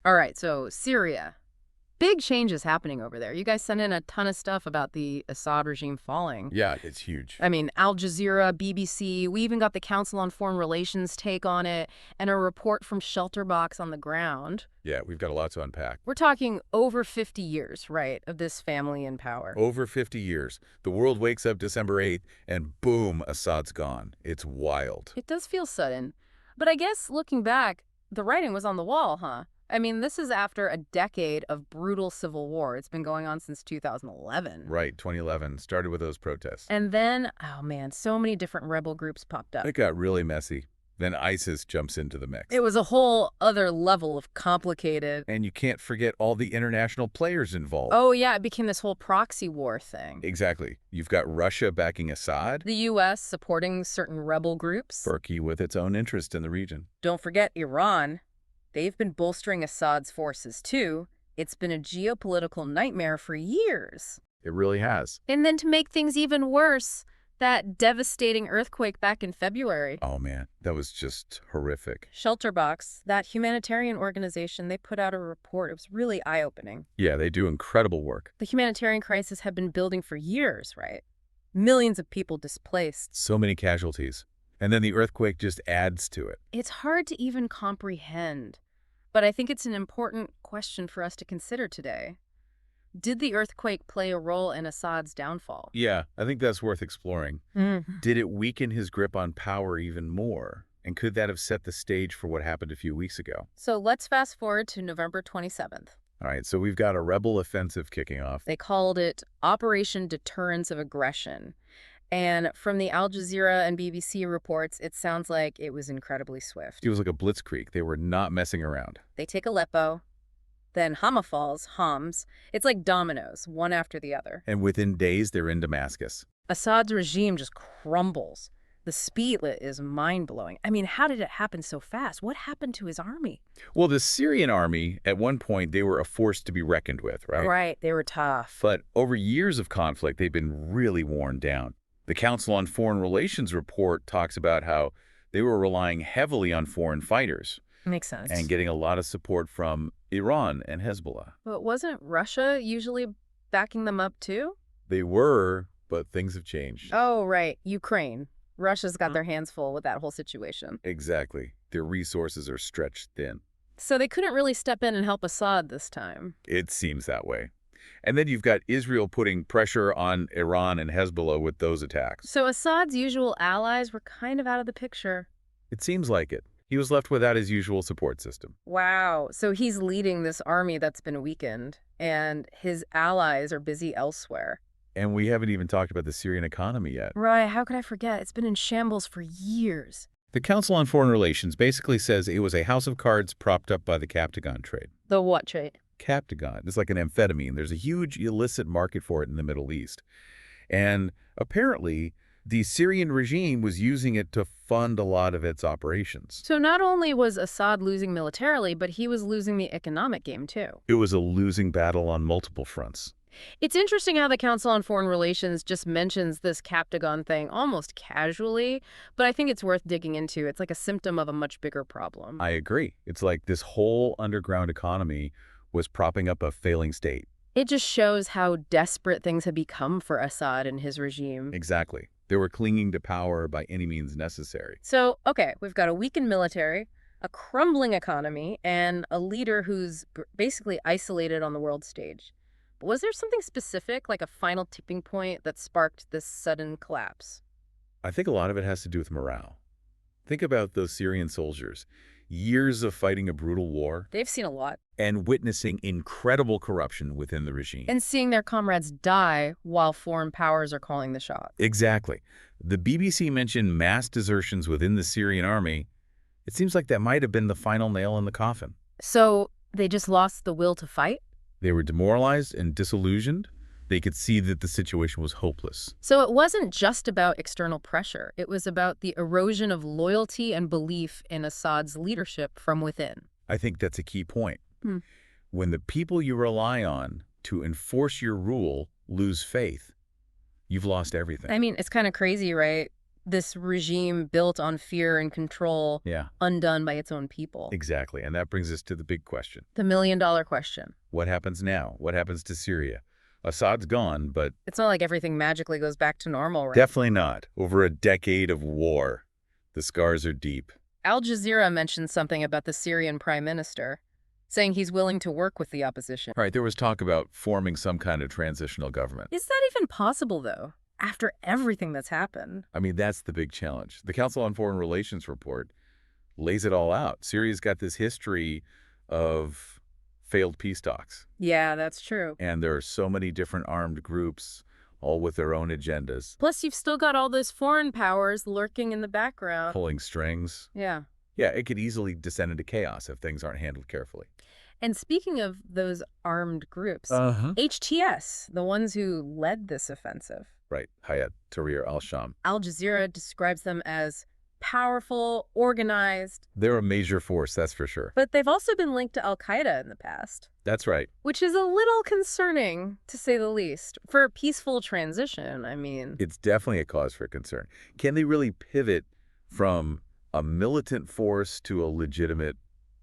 All right, so Syria. Big changes happening over there. You guys sent in a ton of stuff about the Assad regime falling. Yeah, it's huge. I mean, Al Jazeera, BBC, we even got the Council on Foreign Relations take on it, and a report from Shelterbox on the ground. Yeah, we've got a lot to unpack. We're talking over 50 years, right, of this family in power. Over 50 years. The world wakes up December 8th, and boom, Assad's gone. It's wild. It does feel sudden. But I guess, looking back, the writing was on the wall, huh? I mean, this is after a decade of brutal civil war. It's been going on since 2011. Right, 2011. Started with those protests. And then, oh man, so many different rebel groups popped up. It got really messy. Then ISIS jumps into the mix. It was a whole other level of complicated. And you can't forget all the international players involved. Oh yeah, it became this whole proxy war thing. Exactly. You've got Russia backing Assad. The U.S. supporting certain rebel groups. Turkey with its own interest in the region. Don't forget Iran. They've been bolstering Assad's forces too. It's been a geopolitical nightmare for years. It really has. And then to make things even worse, that devastating earthquake back in February. Oh man, that was just horrific. Shelterbox, that humanitarian organization, they put out a report. It was really eye-opening. Yeah, they do incredible work. The humanitarian crisis had been building for years, right? Millions of people displaced. So many casualties. And then the earthquake just adds to it. It's hard to even comprehend, but I think it's an important question for us to consider today. Did the earthquake play a role in Assad's downfall? Yeah, I think that's worth exploring. Mm. Did it weaken his grip on power even more? And could that have set the stage for what happened a few weeks ago? So let's fast forward to November 27th. All right, so we've got a rebel offensive kicking off. They called it Operation Deterrence of Aggression. And from the Al Jazeera and BBC reports, it sounds like it was incredibly swift. It was like a blitzkrieg. They were not messing around. They take Aleppo, then Hama falls, Homs. It's like dominoes, one after the other. And within days, they're in Damascus. Assad's regime just crumbles. The speed is mind-blowing. I mean, how did it happen so fast? What happened to his army? Well, the Syrian army, at one point, they were a force to be reckoned with, right? Right, they were tough. But over years of conflict, they've been really worn down. The Council on Foreign Relations report talks about how they were relying heavily on foreign fighters. Makes sense. And getting a lot of support from Iran and Hezbollah. But wasn't Russia usually backing them up too? They were, but things have changed. Oh, right. Ukraine. Russia's got their hands full with that whole situation. Exactly. Their resources are stretched thin. So they couldn't really step in and help Assad this time. It seems that way. And then you've got Israel putting pressure on Iran and Hezbollah with those attacks. So Assad's usual allies were kind of out of the picture. It seems like it. He was left without his usual support system. Wow. So he's leading this army that's been weakened, and his allies are busy elsewhere. And we haven't even talked about the Syrian economy yet. Right. How could I forget? It's been in shambles for years. The Council on Foreign Relations basically says it was a house of cards propped up by the Captagon trade. The what trade? Captagon. It's like an amphetamine. There's a huge illicit market for it in the Middle East. And apparently, the Syrian regime was using it to fund a lot of its operations. So not only was Assad losing militarily, but he was losing the economic game too. It was a losing battle on multiple fronts. It's interesting how the Council on Foreign Relations just mentions this Captagon thing almost casually, but I think it's worth digging into. It's like a symptom of a much bigger problem. I agree. It's like this whole underground economy was propping up a failing state. It just shows how desperate things have become for Assad and his regime. Exactly. They were clinging to power by any means necessary. So, okay, we've got a weakened military, a crumbling economy, and a leader who's basically isolated on the world stage. But was there something specific, like a final tipping point, that sparked this sudden collapse? I think a lot of it has to do with morale. Think about those Syrian soldiers. Years of fighting a brutal war. They've seen a lot. And witnessing incredible corruption within the regime. And seeing their comrades die while foreign powers are calling the shots. Exactly. The BBC mentioned mass desertions within the Syrian army. It seems like that might have been the final nail in the coffin. So they just lost the will to fight? They were demoralized and disillusioned. They could see that the situation was hopeless. So it wasn't just about external pressure. It was about the erosion of loyalty and belief in Assad's leadership from within. I think that's a key point. When the people you rely on to enforce your rule lose faith, you've lost everything. I mean, it's kind of crazy, right? This regime built on fear and control, Yeah, undone by its own people. exactly. And that brings us to the big question. The million-dollar question. What happens now? What happens to Syria? Assad's gone, but It's not like everything magically goes back to normal, right? definitely not. Over a decade of war, the scars are deep. Al Jazeera mentioned something about the Syrian prime minister, saying he's willing to work with the opposition. Right, there was talk about forming some kind of transitional government. Is that even possible, though, after everything that's happened? I mean, that's the big challenge. The Council on Foreign Relations report lays it all out. Syria's got this history of failed peace talks, Yeah, that's true. and there are so many different armed groups, all with their own agendas, Plus, you've still got all those foreign powers lurking in the background. pulling strings. Yeah. Yeah, it could easily descend into chaos if things aren't handled carefully. And speaking of those armed groups, Uh-huh. HTS, the ones who led this offensive, Right, Hayat Tahrir al-Sham. Al Jazeera describes them as powerful, organized, They're a major force, that's for sure. but they've also been linked to al-Qaeda in the past, That's right. which is a little concerning, to say the least. For a peaceful transition, I mean. It's definitely a cause for concern. Can they really pivot from a militant force to a legitimate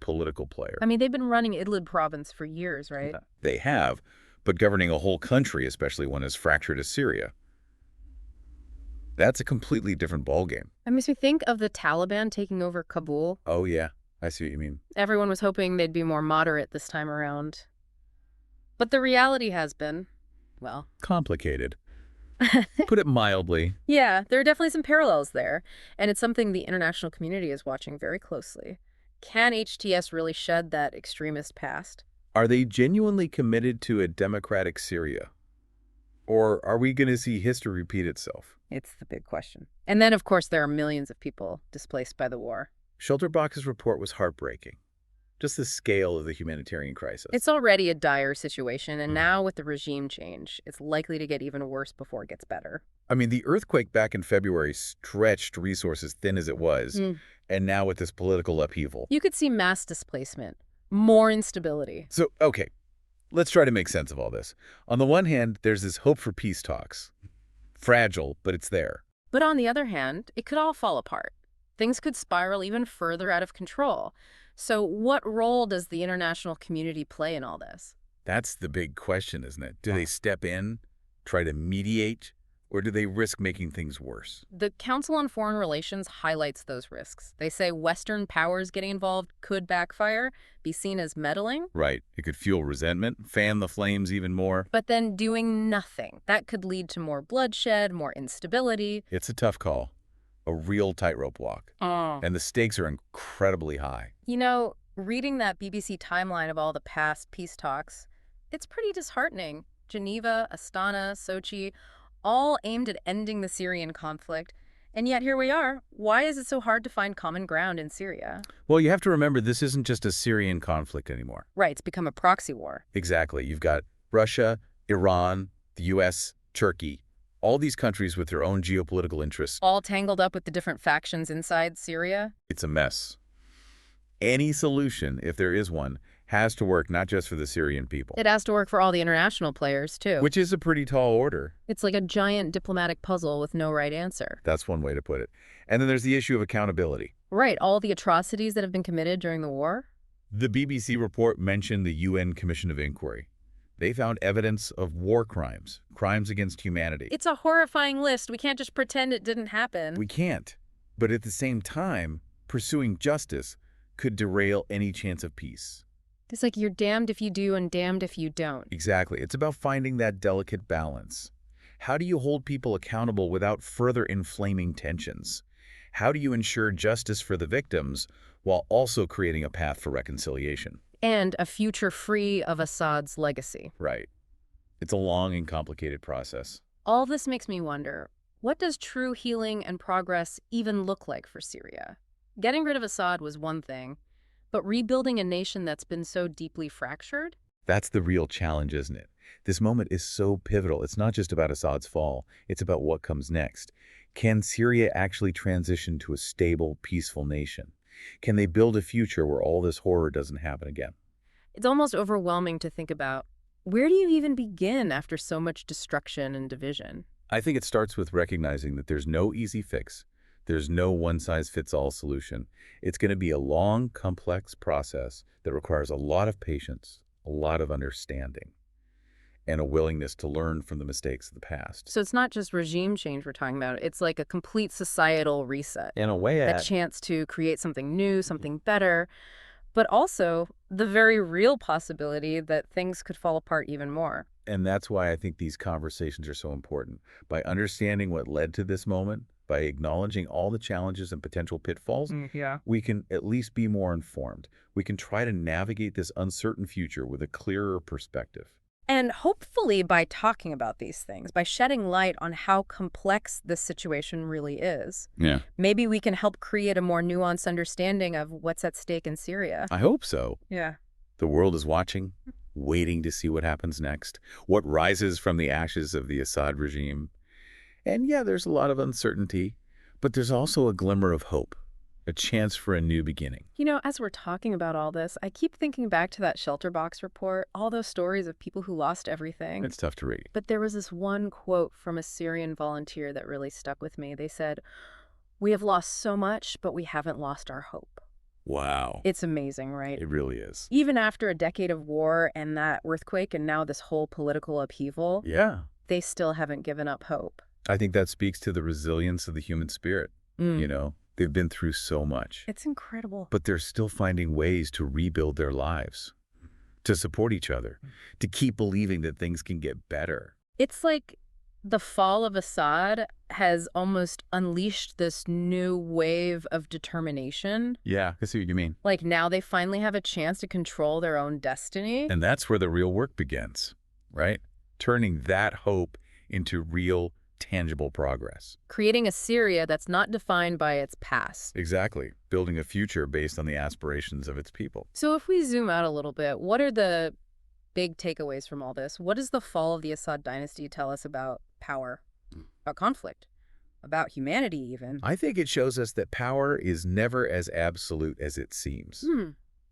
political player? I mean, they've been running Idlib province for years, right? They have, but governing a whole country, especially one as fractured as Syria, that's a completely different ballgame. That makes me think of the Taliban taking over Kabul. Oh, yeah, I see what you mean. Everyone was hoping they'd be more moderate this time around. But the reality has been, well, Complicated. Put it mildly. yeah, there are definitely some parallels there, and it's something the international community is watching very closely. Can HTS really shed that extremist past? Are they genuinely committed to a democratic Syria? Or are we going to see history repeat itself? It's the big question. And then, of course, there are millions of people displaced by the war. Shelterbox's report was heartbreaking. Just the scale of the humanitarian crisis. It's already a dire situation, and now with the regime change, it's likely to get even worse before it gets better. I mean, the earthquake back in February stretched resources thin as it was, and now with this political upheaval. You could see mass displacement, more instability. So, okay, let's try to make sense of all this. On the one hand, there's this hope for peace talks. Fragile, but it's there. But on the other hand, it could all fall apart. Things could spiral even further out of control. So what role does the international community play in all this? That's the big question, isn't it? Do they step in, try to mediate, or do they risk making things worse? The Council on Foreign Relations highlights those risks. They say Western powers getting involved could backfire, be seen as meddling. Right. It could fuel resentment, fan the flames even more. But then doing nothing. That could lead to more bloodshed, more instability. It's a tough call. A real tightrope walk. And the stakes are incredibly high. You know, reading that BBC timeline of all the past peace talks, it's pretty disheartening. Geneva, Astana, Sochi, all aimed at ending the Syrian conflict. And yet here we are. Why is it so hard to find common ground in Syria? Well, you have to remember this isn't just a Syrian conflict anymore. Right, it's become a proxy war. Exactly. You've got Russia, Iran, the U.S., Turkey, all these countries with their own geopolitical interests. All tangled up with the different factions inside Syria. It's a mess. Any solution, if there is one, has to work not just for the Syrian people. It has to work for all the international players, too. Which is a pretty tall order. It's like a giant diplomatic puzzle with no right answer. That's one way to put it. And then there's the issue of accountability. Right, all the atrocities that have been committed during the war. The BBC report mentioned the UN Commission of Inquiry. They found evidence of war crimes, crimes against humanity. It's a horrifying list. We can't just pretend it didn't happen. We can't. But at the same time, pursuing justice could derail any chance of peace. It's like you're damned if you do and damned if you don't. Exactly. It's about finding that delicate balance. How do you hold people accountable without further inflaming tensions? How do you ensure justice for the victims while also creating a path for reconciliation? And a future free of Assad's legacy. Right. It's a long and complicated process. All this makes me wonder, what does true healing and progress even look like for Syria? Getting rid of Assad was one thing, but rebuilding a nation that's been so deeply fractured? That's the real challenge, isn't it? This moment is so pivotal. It's not just about Assad's fall. It's about what comes next. Can Syria actually transition to a stable, peaceful nation? Can they build a future where all this horror doesn't happen again? It's almost overwhelming to think about. Where do you even begin after so much destruction and division? I think it starts with recognizing that there's no easy fix, There's no one-size-fits-all solution. It's going to be a long, complex process that requires a lot of patience, a lot of understanding, and a willingness to learn from the mistakes of the past. So it's not just regime change we're talking about. It's like a complete societal reset. In a way, That chance to create something new, something better, but also the very real possibility that things could fall apart even more. and that's why I think these conversations are so important. By understanding what led to this moment, by acknowledging all the challenges and potential pitfalls, Yeah. we can at least be more informed. We can try to navigate this uncertain future with a clearer perspective. And hopefully by talking about these things, by shedding light on how complex this situation really is, Yeah. maybe we can help create a more nuanced understanding of what's at stake in Syria. I hope so. Yeah. The world is watching, waiting to see what happens next, what rises from the ashes of the Assad regime. And yeah, there's a lot of uncertainty, but there's also a glimmer of hope, a chance for a new beginning. You know, as we're talking about all this, I keep thinking back to that shelter box report, all those stories of people who lost everything. It's tough to read. But there was this one quote from a Syrian volunteer that really stuck with me. They said, "We have lost so much, but we haven't lost our hope." Wow. It's amazing, right? It really is. Even after a decade of war and that earthquake and now this whole political upheaval, Yeah. they still haven't given up hope. I think that speaks to the resilience of the human spirit. You know, they've been through so much, It's incredible. but they're still finding ways to rebuild their lives, to support each other, to keep believing that things can get better. It's like the fall of Assad has almost unleashed this new wave of determination. Yeah, I see what you mean. Like now they finally have a chance to control their own destiny. And that's where the real work begins, right? Turning that hope into real, tangible progress. Creating a Syria that's not defined by its past. Exactly. Building a future based on the aspirations of its people. So if we zoom out a little bit, what are the big takeaways from all this? What does the fall of the Assad dynasty tell us about power, about conflict, about humanity even? I think it shows us that power is never as absolute as it seems.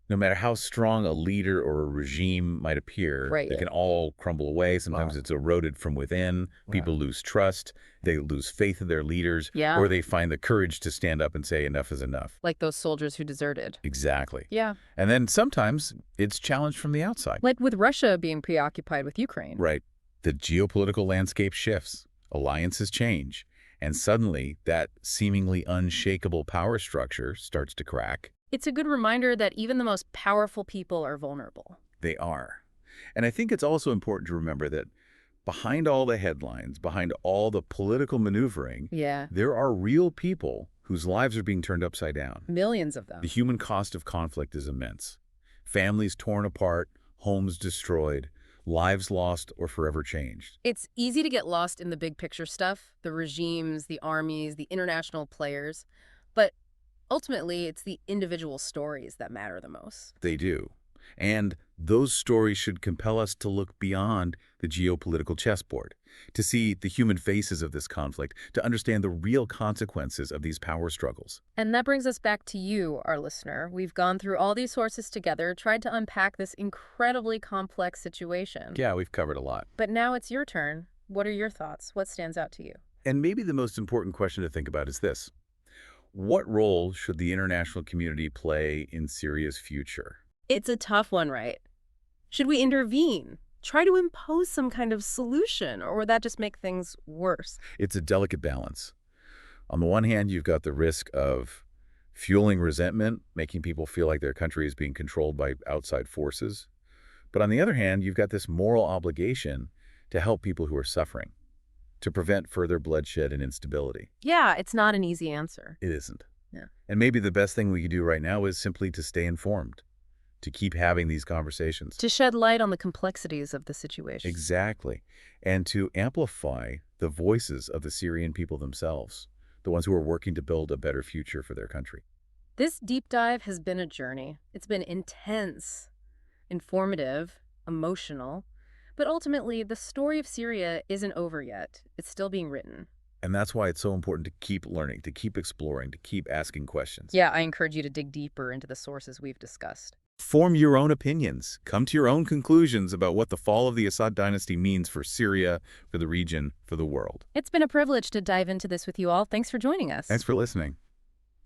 No matter how strong a leader or a regime might appear, Right. they can all crumble away. Sometimes it's eroded from within. People lose trust. They lose faith in their leaders. Yeah. Or they find the courage to stand up and say enough is enough. Like those soldiers who deserted. Exactly. Yeah. And then sometimes it's challenged from the outside. Like with Russia being preoccupied with Ukraine. Right. The geopolitical landscape shifts. Alliances change. And suddenly that seemingly unshakable power structure starts to crack. It's a good reminder that even the most powerful people are vulnerable. They are. And I think it's also important to remember that behind all the headlines, behind all the political maneuvering, Yeah. there are real people whose lives are being turned upside down. Millions of them. The human cost of conflict is immense. Families torn apart, homes destroyed, lives lost or forever changed. It's easy to get lost in the big picture stuff, the regimes, the armies, the international players. But ultimately, it's the individual stories that matter the most. They do. And those stories should compel us to look beyond the geopolitical chessboard, to see the human faces of this conflict, to understand the real consequences of these power struggles. And that brings us back to you, our listener. We've gone through all these sources together, tried to unpack this incredibly complex situation. Yeah, we've covered a lot. But now it's your turn. What are your thoughts? What stands out to you? And maybe the most important question to think about is this. What role should the international community play in Syria's future? It's a tough one, right? Should we intervene? Try to impose some kind of solution, or would that just make things worse? It's a delicate balance. On the one hand, you've got the risk of fueling resentment, making people feel like their country is being controlled by outside forces. But on the other hand, you've got this moral obligation to help people who are suffering, to prevent further bloodshed and instability. Yeah, it's not an easy answer. It isn't. Yeah. And maybe the best thing we can do right now is simply to stay informed, to keep having these conversations. To shed light on the complexities of the situation. Exactly. And to amplify the voices of the Syrian people themselves, the ones who are working to build a better future for their country. This deep dive has been a journey. It's been intense, informative, emotional, but ultimately the story of Syria isn't over yet. It's still being written. And that's why it's so important to keep learning, to keep exploring, to keep asking questions. Yeah, I encourage you to dig deeper into the sources we've discussed. Form your own opinions. Come to your own conclusions about what the fall of the Assad dynasty means for Syria, for the region, for the world. It's been a privilege to dive into this with you all. Thanks for joining us. Thanks for listening.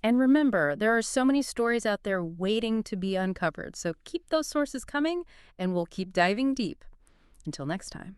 And remember, there are so many stories out there waiting to be uncovered. So keep those sources coming, and we'll keep diving deep. Until next time.